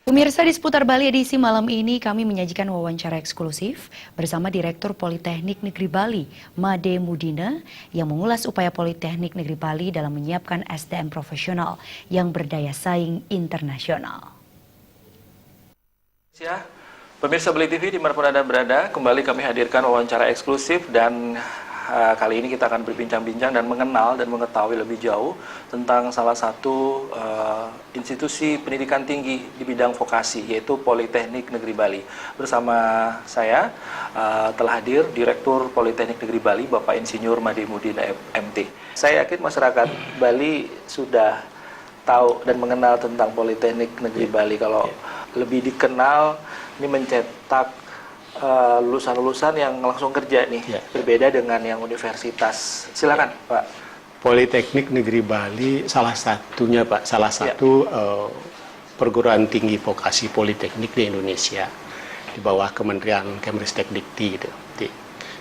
Pemirsa di seputar Bali edisi malam ini kami menyajikan wawancara eksklusif bersama Direktur Politeknik Negeri Bali, Made Mudina, yang mengulas upaya Politeknik Negeri Bali dalam menyiapkan SDM profesional yang berdaya saing internasional. Ya, pemirsa Bali TV dimanapun Anda berada, kembali kami hadirkan wawancara eksklusif dan kali ini kita akan berbincang-bincang dan mengenal dan mengetahui lebih jauh tentang salah satu institusi pendidikan tinggi di bidang vokasi, yaitu Politeknik Negeri Bali. Bersama saya telah hadir Direktur Politeknik Negeri Bali, Bapak Insinyur Made Mudina MT. Saya yakin masyarakat Bali sudah tahu dan mengenal tentang Politeknik Negeri Bali. Kalau lebih dikenal, ini mencetak lulusan-lulusan yang langsung kerja nih, berbeda dengan yang universitas. Silakan, Pak. Politeknik Negeri Bali salah satunya, Pak, salah satu perguruan tinggi vokasi politeknik di Indonesia di bawah Kementerian Kemristekdikti gitu.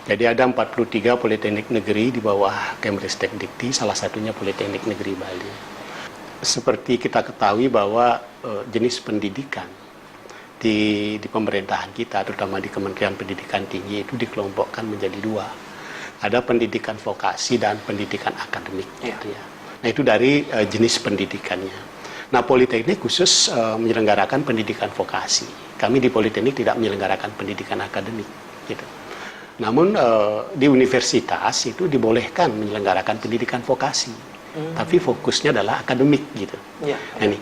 Jadi ada 43 politeknik negeri di bawah Kemristekdikti, salah satunya Politeknik Negeri Bali. Seperti kita ketahui bahwa jenis pendidikan di pemerintahan kita, terutama di Kementerian Pendidikan Tinggi, itu dikelompokkan menjadi dua. Ada pendidikan vokasi dan pendidikan akademik. Gitu ya. Nah, itu dari jenis pendidikannya. Nah, Politeknik khusus menyelenggarakan pendidikan vokasi. Kami di Politeknik tidak menyelenggarakan pendidikan akademik. Gitu. Namun di universitas itu dibolehkan menyelenggarakan pendidikan vokasi. Tapi fokusnya adalah akademik. Gitu. Nah, ini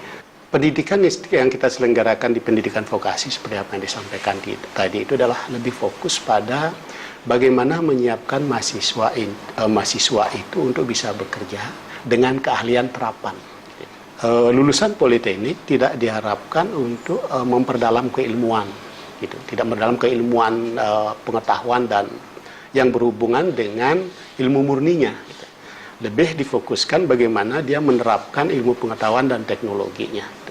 pendidikan yang kita selenggarakan di pendidikan vokasi seperti apa yang disampaikan tadi itu adalah lebih fokus pada bagaimana menyiapkan mahasiswa itu untuk bisa bekerja dengan keahlian terapan. Lulusan Politeknik tidak diharapkan untuk memperdalam keilmuan, gitu. Tidak memperdalam keilmuan pengetahuan dan yang berhubungan dengan ilmu murninya. Gitu. Lebih difokuskan bagaimana dia menerapkan ilmu pengetahuan dan teknologinya.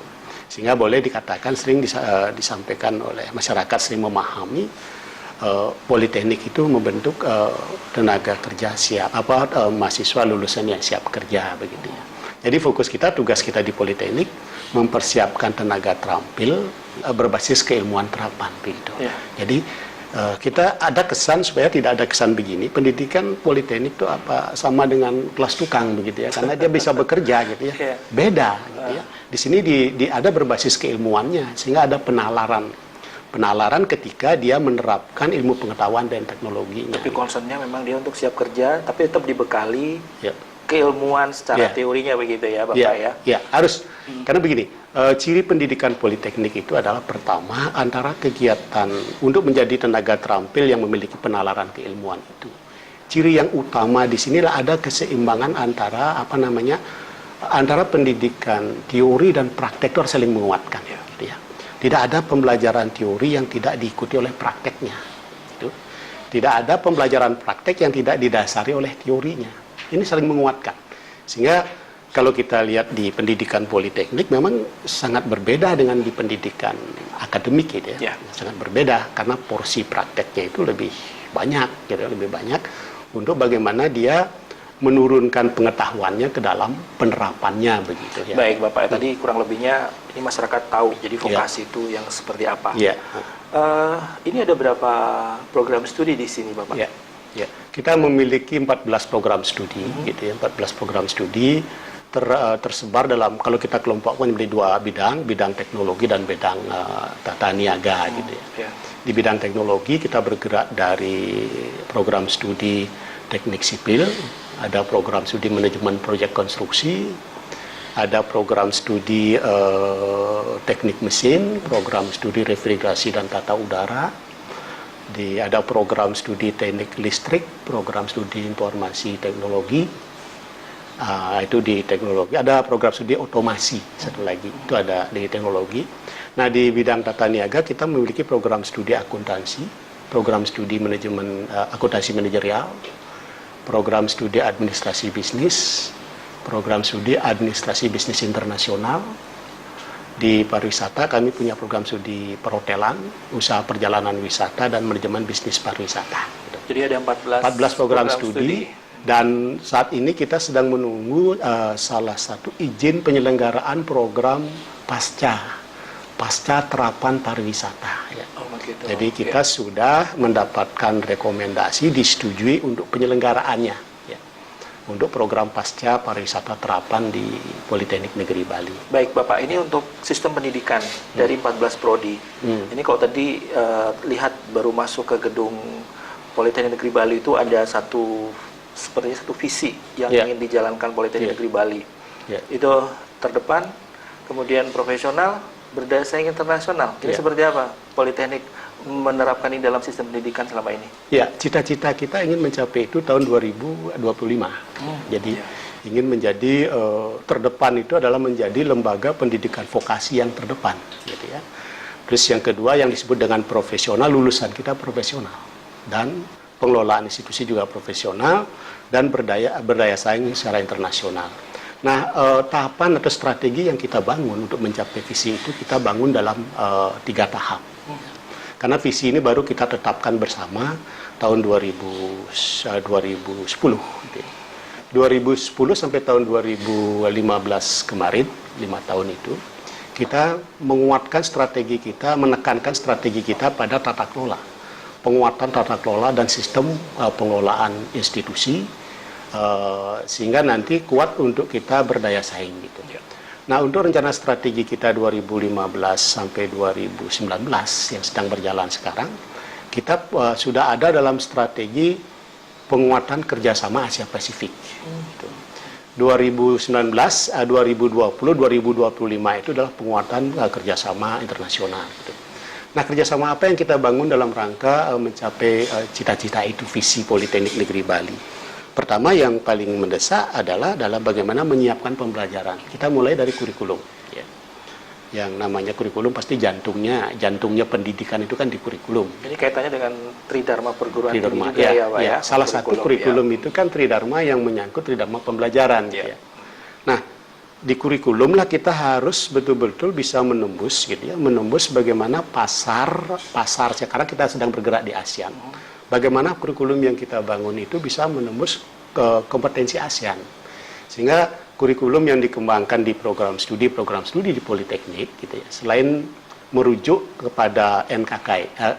Sehingga boleh dikatakan sering disampaikan oleh masyarakat sering memahami Politeknik itu membentuk tenaga kerja siap, mahasiswa lulusan yang siap kerja begitu ya. Jadi fokus kita, tugas kita di Politeknik mempersiapkan tenaga terampil berbasis keilmuan terapan begitu. Jadi kita ada kesan supaya tidak ada kesan begini, pendidikan Politeknik itu apa sama dengan kelas tukang begitu ya, karena dia bisa bekerja gitu ya. Beda gitu ya. Di sini ada berbasis keilmuannya, sehingga ada penalaran ketika dia menerapkan ilmu pengetahuan dan teknologinya. Tapi concernnya memang dia untuk siap kerja, tapi tetap dibekali keilmuan secara teorinya begitu ya, Bapak ya? Ya, harus. Karena begini, ciri pendidikan Politeknik itu adalah pertama antara kegiatan untuk menjadi tenaga terampil yang memiliki penalaran keilmuan itu. Ciri yang utama di sinilah ada keseimbangan antara antara pendidikan teori dan praktek itu harus saling menguatkan. Gitu ya. Tidak ada pembelajaran teori yang tidak diikuti oleh prakteknya. Gitu. Tidak ada pembelajaran praktek yang tidak didasari oleh teorinya. Ini saling menguatkan. Sehingga kalau kita lihat di pendidikan Politeknik memang sangat berbeda dengan di pendidikan akademik gitu ya. Sangat berbeda karena porsi prakteknya itu lebih banyak, gitu, lebih banyak untuk bagaimana dia menurunkan pengetahuannya ke dalam penerapannya begitu ya. Baik Bapak, tadi kurang lebihnya ini masyarakat tahu jadi vokasi itu yang seperti apa. Ini ada berapa program studi di sini Bapak? Kita memiliki 14 program studi gitu ya, 14 program studi tersebar dalam, kalau kita kelompokkan menjadi dua bidang teknologi dan bidang tata niaga gitu ya. Di bidang teknologi kita bergerak dari program studi teknik sipil, ada program studi manajemen proyek konstruksi, ada program studi teknik mesin, program studi refrigerasi dan tata udara, ada program studi teknik listrik, program studi informasi teknologi, itu di teknologi, ada program studi otomasi, satu lagi, itu ada di teknologi. Nah, di bidang tata niaga kita memiliki program studi akuntansi, program studi manajemen akuntansi manajerial, program studi administrasi bisnis, program studi administrasi bisnis internasional. Di pariwisata kami punya program studi perhotelan, usaha perjalanan wisata, dan manajemen bisnis pariwisata. Jadi ada 14 program studi. Dan saat ini kita sedang menunggu salah satu izin penyelenggaraan program pasca pasca terapan pariwisata. Ya. Oh, begitu. Jadi kita sudah mendapatkan rekomendasi disetujui untuk penyelenggaraannya, ya, untuk program pasca pariwisata terapan di Politeknik Negeri Bali. Baik Bapak, ini untuk sistem pendidikan dari 14 prodi. Ini kalau tadi lihat baru masuk ke gedung Politeknik Negeri Bali itu ada sepertinya satu visi yang ingin dijalankan Politeknik Negeri Bali. Itu terdepan, kemudian profesional, berdaya saing internasional. Ini seperti apa Politeknik menerapkan ini dalam sistem pendidikan selama ini? Ya, cita-cita kita ingin mencapai itu tahun 2025. Jadi ingin menjadi terdepan itu adalah menjadi lembaga pendidikan vokasi yang terdepan, gitu ya. Terus yang kedua yang disebut dengan profesional, lulusan kita profesional dan pengelolaan institusi juga profesional dan berdaya saing secara internasional. Nah, tahapan atau strategi yang kita bangun untuk mencapai visi itu kita bangun dalam 3 tahap. Karena visi ini baru kita tetapkan bersama tahun 2010. 2010 sampai tahun 2015 kemarin, 5 tahun itu, kita menguatkan strategi kita, menekankan strategi kita pada tata kelola. Penguatan tata kelola dan sistem pengelolaan institusi, sehingga nanti kuat untuk kita berdaya saing gitu. Nah, untuk rencana strategi kita 2015 sampai 2019 yang sedang berjalan sekarang, kita sudah ada dalam strategi penguatan kerjasama Asia Pasifik. 2019, 2020, 2025 itu adalah penguatan kerjasama internasional. Gitu. Nah, kerjasama apa yang kita bangun dalam rangka mencapai cita-cita itu, visi Politeknik Negeri Bali? Pertama yang paling mendesak adalah dalam bagaimana menyiapkan pembelajaran. Kita mulai dari kurikulum. Ya. Yang namanya kurikulum pasti jantungnya pendidikan itu kan di kurikulum. Ini kaitannya dengan Tridharma perguruan tinggi juga ya, Pak ya. Salah satu kurikulum itu kan Tridharma yang menyangkut Tridharma pembelajaran. Ya. Nah, di kurikulum lah kita harus betul-betul bisa menembus gitu ya, menembus bagaimana pasar sekarang kita sedang bergerak di ASEAN. Bagaimana kurikulum yang kita bangun itu bisa menembus kompetensi ASEAN. Sehingga kurikulum yang dikembangkan di program studi di Politeknik gitu ya, selain merujuk kepada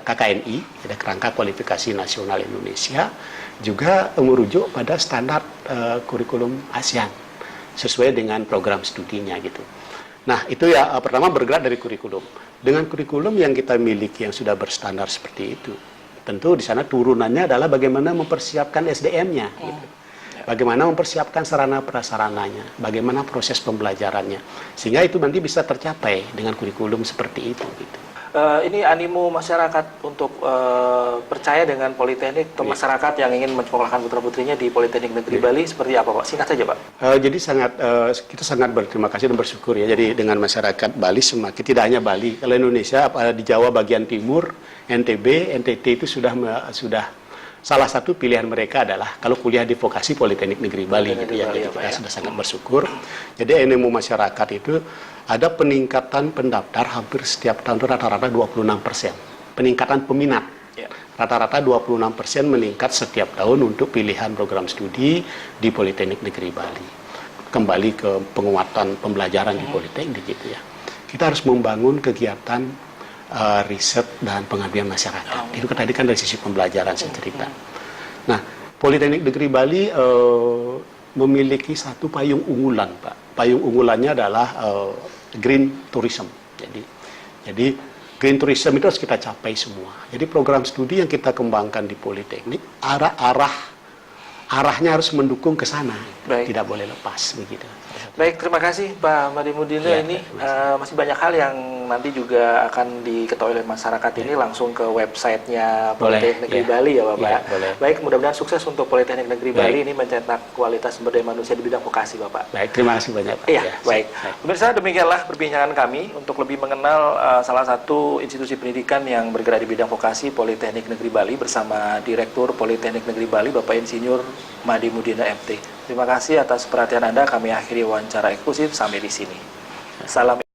KKNI, ada Kerangka Kualifikasi Nasional Indonesia, juga merujuk pada standar kurikulum ASEAN sesuai dengan program studinya gitu. Nah, itu ya pertama bergerak dari kurikulum. Dengan kurikulum yang kita miliki yang sudah berstandar seperti itu, tentu di sana turunannya adalah bagaimana mempersiapkan SDM-nya, gitu. Bagaimana mempersiapkan sarana prasarananya, bagaimana proses pembelajarannya, sehingga itu nanti bisa tercapai dengan kurikulum seperti itu. Gitu. Ini animo masyarakat untuk percaya dengan Politeknik atau masyarakat yang ingin menyekolahkan putra-putrinya di Politeknik Negeri Bali seperti apa Pak? Singkat saja Pak. Jadi kita sangat berterima kasih dan bersyukur ya. Jadi dengan masyarakat Bali semakin, tidak hanya Bali, kalau Indonesia di Jawa bagian timur, NTB, NTT itu sudah salah satu pilihan mereka adalah kalau kuliah di vokasi Politeknik Negeri Bali. Gitu ya. Jadi kita sudah sangat bersyukur. Jadi animo masyarakat itu ada peningkatan pendaftar hampir setiap tahun itu rata-rata 26%. Peningkatan peminat. Rata-rata 26% meningkat setiap tahun untuk pilihan program studi di Politeknik Negeri Bali. Kembali ke penguatan pembelajaran di Politeknik gitu ya. Kita harus membangun kegiatan riset dan pengabdian masyarakat. Itu tadi kan dari sisi pembelajaran saya cerita. Nah, Politeknik Negeri Bali memiliki satu payung unggulan, Pak. Payung unggulannya adalah green tourism. Jadi green tourism itu harus kita capai semua. Jadi program studi yang kita kembangkan di Politeknik arahnya harus mendukung ke sana. Tidak boleh lepas begitu. Baik, terima kasih Pak Made Mudina. Ini masih banyak hal yang nanti juga akan diketahui oleh masyarakat ini langsung ke websitenya Politeknik Negeri Bali ya Bapak. Baik, mudah-mudahan sukses untuk Politeknik Negeri Bali ini mencetak kualitas sumber daya manusia di bidang vokasi Bapak. Baik, terima kasih banyak Pak. Iya, baik. Pemirsa, demikianlah perbincangan kami untuk lebih mengenal salah satu institusi pendidikan yang bergerak di bidang vokasi Politeknik Negeri Bali bersama Direktur Politeknik Negeri Bali Bapak Insinyur Made Mudina MT. Terima kasih atas perhatian Anda. Kami akhiri wawancara eksklusif sampai di sini. Salam.